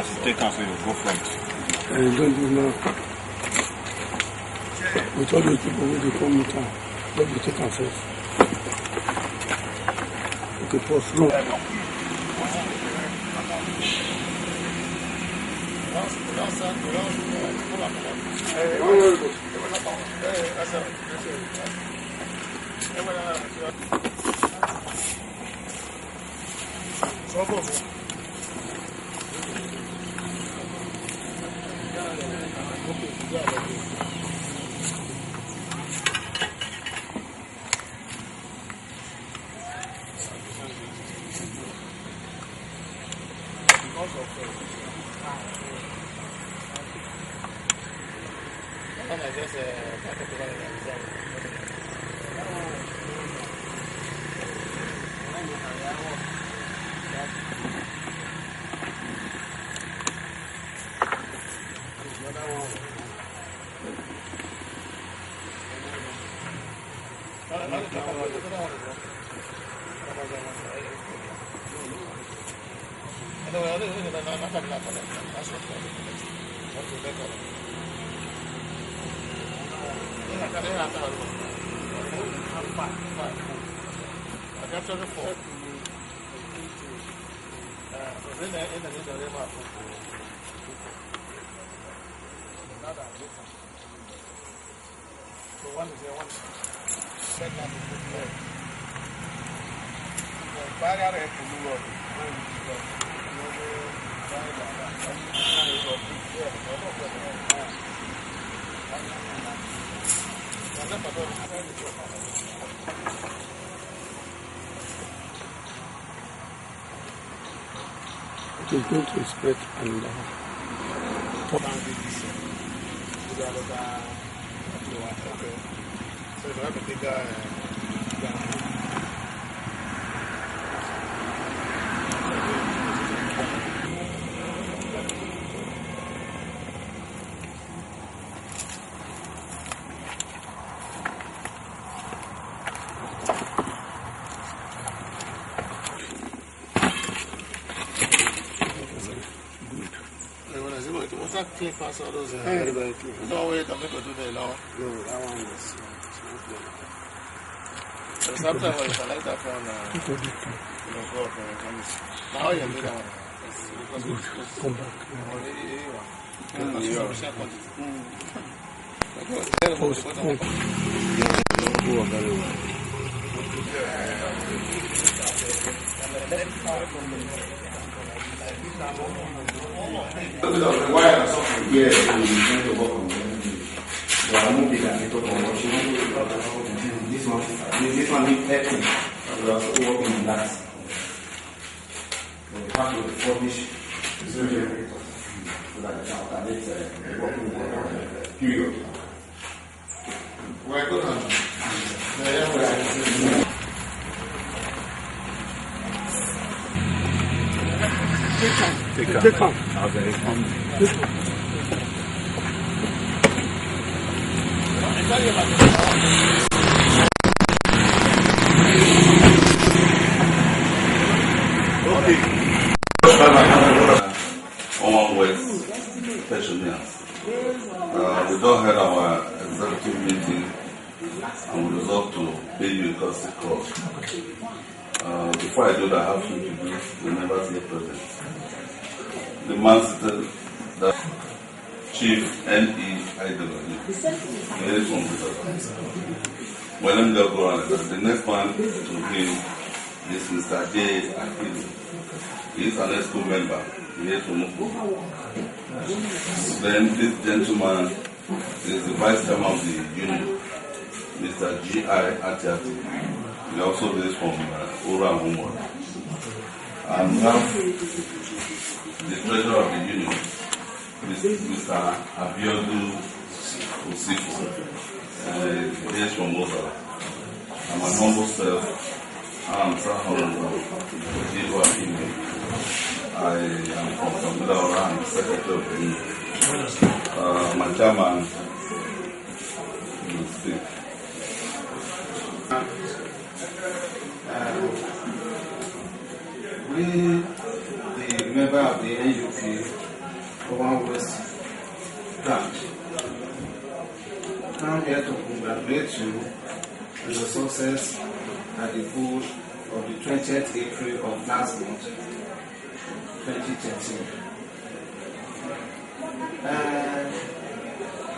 As you take us, you go front. Don't do now. With all those people when they come in town, let me take us first. Okay, pause. No. It is going to spread and clean pass all those. Very, very clean. No way to make a do the law. no, that one is So sometimes when you select that one, go up now how you do that one? come back. This one needs everything. We are also working on that. We have to publish so that we can alternate working period. We're good on Take time. Owan with pensioners. We don't have our executive meeting and we resolve to pay you a courtesy call. Before I do that, I have to introduce the members here present. The man seated, the Chief N.E. Aigbodion. He is from this. Well, let me just go on. The next one to him is Mr. J. Akili. He is an ex-school member. He is from Muku. Then this gentleman is the vice chairman of the union, Mr. G.I. Atiati. He also is from Ora and Homework. And we have the treasurer of the union, Mr. Abiodun Osifu. He is from Mosa. I'm an humble self. I'm I am from Samila. I'm secretary of the union. My chairman will speak. We, the member of the NUP, Owan West branch. I'm here to congratulate you on your success at the poll of the 20th April of last month, 2013.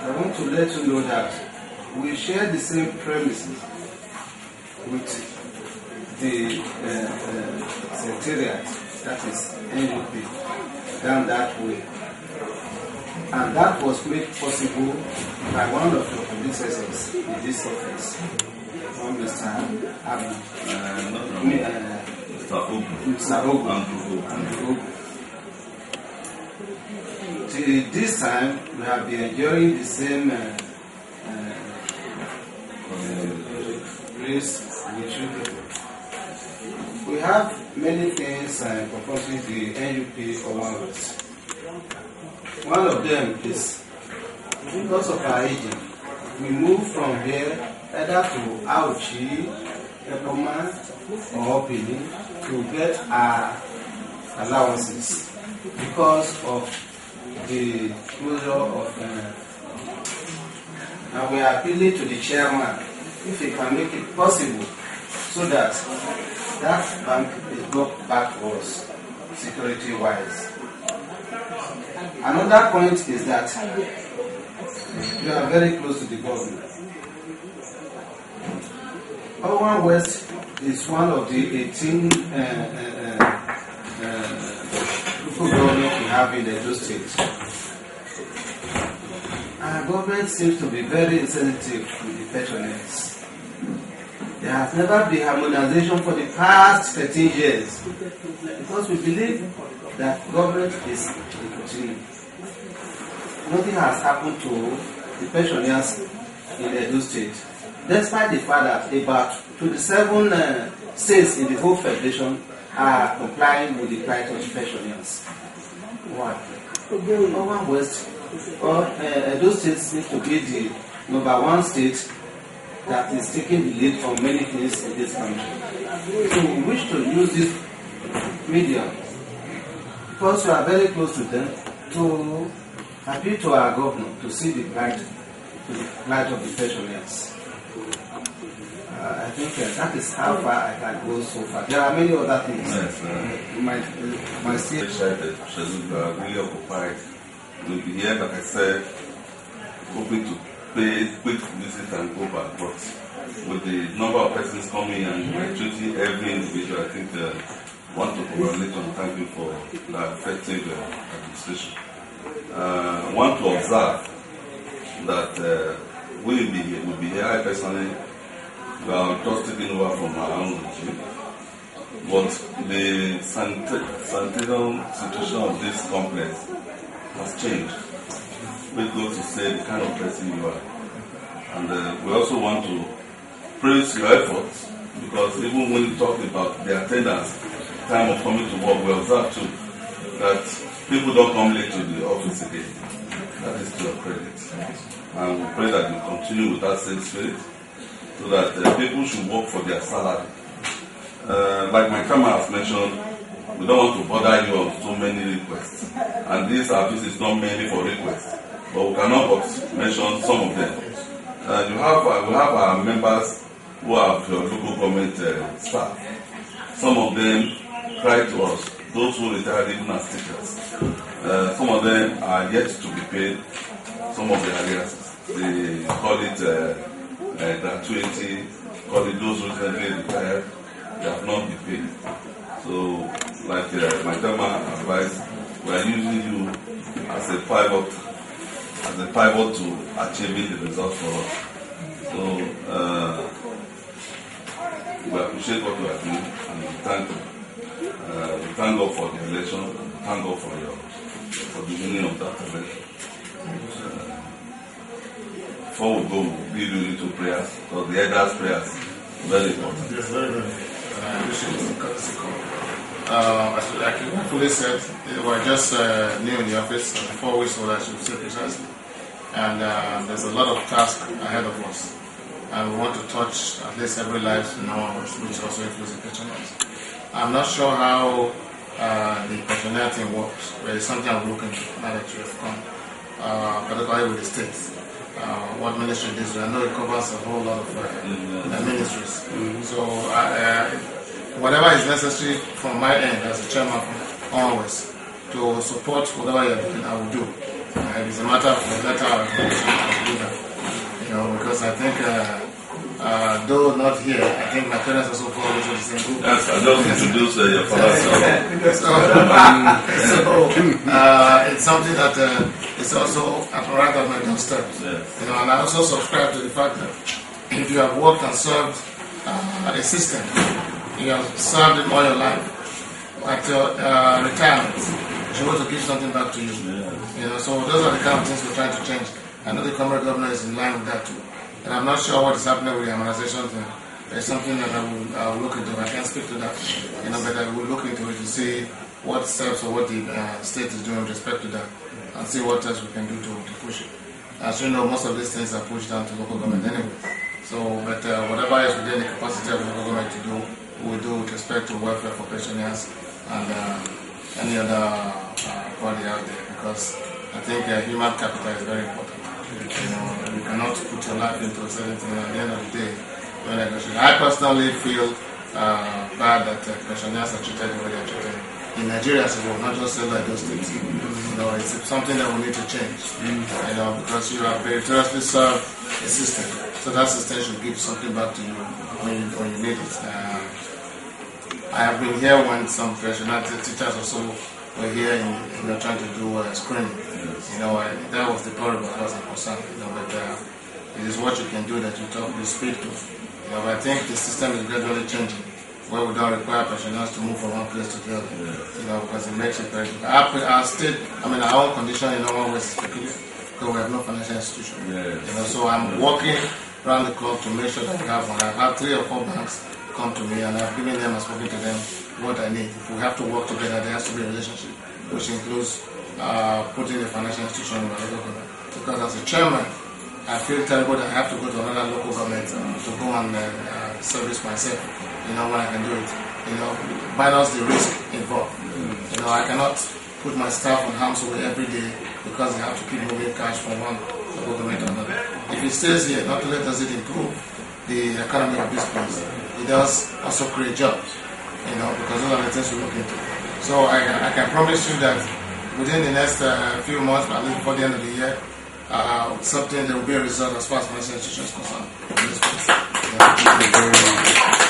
I want to let you know that we share the same premises with the secretariat, that is NUP, down that way. And that was made possible by one of your predecessors in this office, Mr. Abu. Mr. Ogun. Till this time, we have been enjoying the same grace with you. We have many things confronting the NUP Owan West. One of them is because of our aging, we move from here either to Auchi, Ekoma, or Opini to get our allowances because of the closure of and we are appealing to the chairman if he can make it possible so that that bank is brought back to us security wise. Another point is that you are very close to the government. Owan West is one of the 18 local government we have in the Edo State. Our government seems to be very insensitive to the pensioners. There has never been harmonization for the past 13 years because we believe that government is continuing. Nothing has happened to the pensioners in the Edo State, despite the fact that about 27 states in the whole federation are complying with the plight of the pensioners. Why? Owan West or Edo State seems to be the #1 state that is taking the lead on many things in this country. So we wish to use this medium because we are very close to them to appeal to our governor to see the plight of the pensioners. I think that is how far I can go so far. There are many other things. Yes, my state. Really occupied. We'll be here, like I said, hoping to pay quick visit and go back. But with the number of persons coming and treating every individual, I think want to congratulate and thank you for the effective administration. Want to observe that we will be here. I personally just taking over from our own regime, but the sanitarian situation of this complex has changed. We go to say the kind of person you are, and we also want to praise your efforts because even when you talk about the attendance, time of coming to work, we observe too that people don't come late to the office again. That is to your credit, and we pray that you continue with that same spirit, so that people should work for their salary. Like my chairman has mentioned, we don't want to bother you on so many requests. And this service is not mainly for requests, but we cannot but mention some of them. We have our members who are your local government staff. Some of them cry to us, those who retired even as teachers. Some of them are yet to be paid, some of the arrears. They call it gratuity, call it those who recently retired, they have not been paid. So, like my chairman advised, we are using you as a pivot to achieving the results for us. So, we appreciate what you are doing and we thank God for the election, thank God for the winning of that election. Before we go, we lead you into prayers, because the elders' prayers are very important. Yes, very, very. And I appreciate as like you fully said, we're just new in the office, 4 weeks old, I should say precisely. And there's a lot of tasks ahead of us. And we want to touch at least every life in our which also includes the pensioners. I'm not sure how the pensioner thing works, but it's something I'm looking to now that you have come, particularly with the states. What ministry this is, I know it covers a whole lot of ministries. So whatever is necessary from my end as a chairman always to support whatever you're doing, I will do. It's a matter of a letter or a do that. You know, because I think though not here, I think my parents also fall into the same group. Yes, I just introduced your father. It's something that is also right at my doorstep. Yes. You know, and I also subscribe to the fact that if you have worked and served a system, you have served it all your life, at your retirement, you want to give something back to you. Yes. You know, so those are the kind of things we're trying to change. I know the current governor is in line with that too. And I'm not sure what is happening with the immunization thing. It's something that I will look into. I can't speak to that, you know, but I will look into it to see what steps or what the state is doing with respect to that, and see what else we can do to push it. As you know, most of these things are pushed down to local government anyway. So, but whatever is within the capacity of the local government to do, we will do with respect to welfare for pensioners and any other body out there, because I think human capital is very important. You know, you cannot put your life into a certain thing. At the end of the day, I personally feel bad that pensioners are treated the way they are treated in Nigeria as well, not just like those states. You know, it's something that we need to change. You know, because you have variously served a system, so that system should give something back to you when you need it. I have been here when some pensioner teachers or so were here in, you know, trying to do screening. You know, that was the problem as far as I'm concerned. You know, but it is what you can do that you speak to. You know, but I think the system is gradually changing, where we don't require pensioners to move from one place to the other. You know, because it makes it very difficult. Our state, our own condition in normal ways is peculiar, because we have no financial institution. You know, so I'm working around the clock to make sure that we have one. I've had 3 or 4 banks come to me, and I've given them and spoken to them what I need. If we have to work together, there has to be a relationship, which includes putting a financial institution in my local government. Because as a chairman, I feel terrible that I have to go to another local government to go and service myself. You know, when I can do it. You know, minus the risk involved. You know, I cannot put my staff on harm's way every day because they have to keep moving cash from one local government to another. If it stays here, not only does it improve the economy of this place, it does also create jobs. You know, because those are the things we look into. So I can promise you that within the next few months, at least before the end of the year, something there will be a result as far as financial institutions concerned in this place.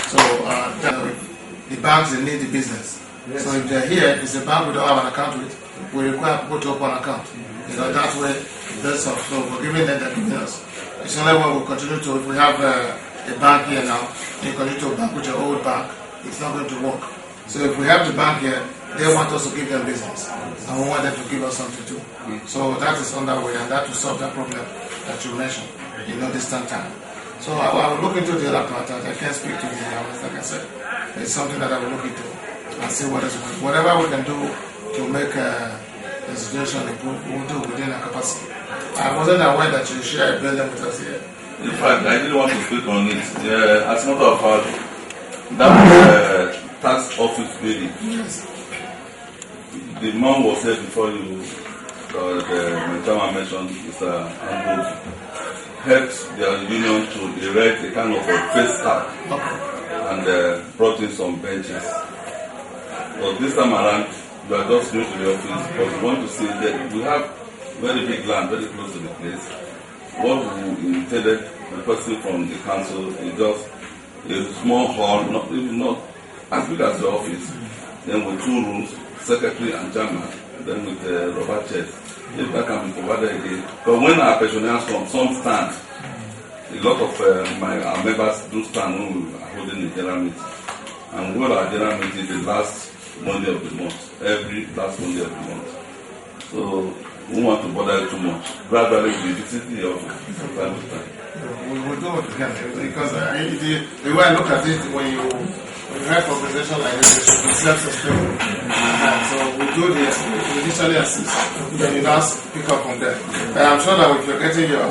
So the banks, they need the business. Yes. So if they're here, if it's a bank we don't have an account with, we require people to open an account. You know, that way, that's all. So we're giving them, they're giving us. It's only when we continue to, if we have a bank here now, you continue to bank with your old bank, it's not going to work. So if we have the bank here, they want us to give them business, and we want them to give us something too. So that is underway, and that will solve that problem that you mentioned, you know, distant time. So I will look into the other part. I can't speak to the others, like I said. It's something that I will look into and see what is whatever we can do to make the situation improve, we'll do within our capacity. I wasn't aware that you share a building with us here. In fact, I didn't want to speak on it. As a matter of fact, that tax office building. Yes. The man was here before you, the chairman mentioned, Mr. Aigbodion, helped their union to erect a kind of a face tag and brought in some benches. But this time around, we are just going to the office because we want to see that we have very big land very close to the place. What we intended requesting from the council is just a small hall, not as big as the office, then with 2 rooms, secretary and chairman, then with rubber chairs. If that can be provided again. But when our pensioners come, some stand. A lot of our members do stand when we are holding the general meeting. And when our general meeting is the last Monday of the month, every last Monday of the month. So we don't want to bother you too much. Gradually we visit the office from time to time. We will do it again because the way I look at it, when you have organization like this, it should be self-sustaining. So we do this, we initially assist, then you now pick up from there. And I'm sure that if you're getting your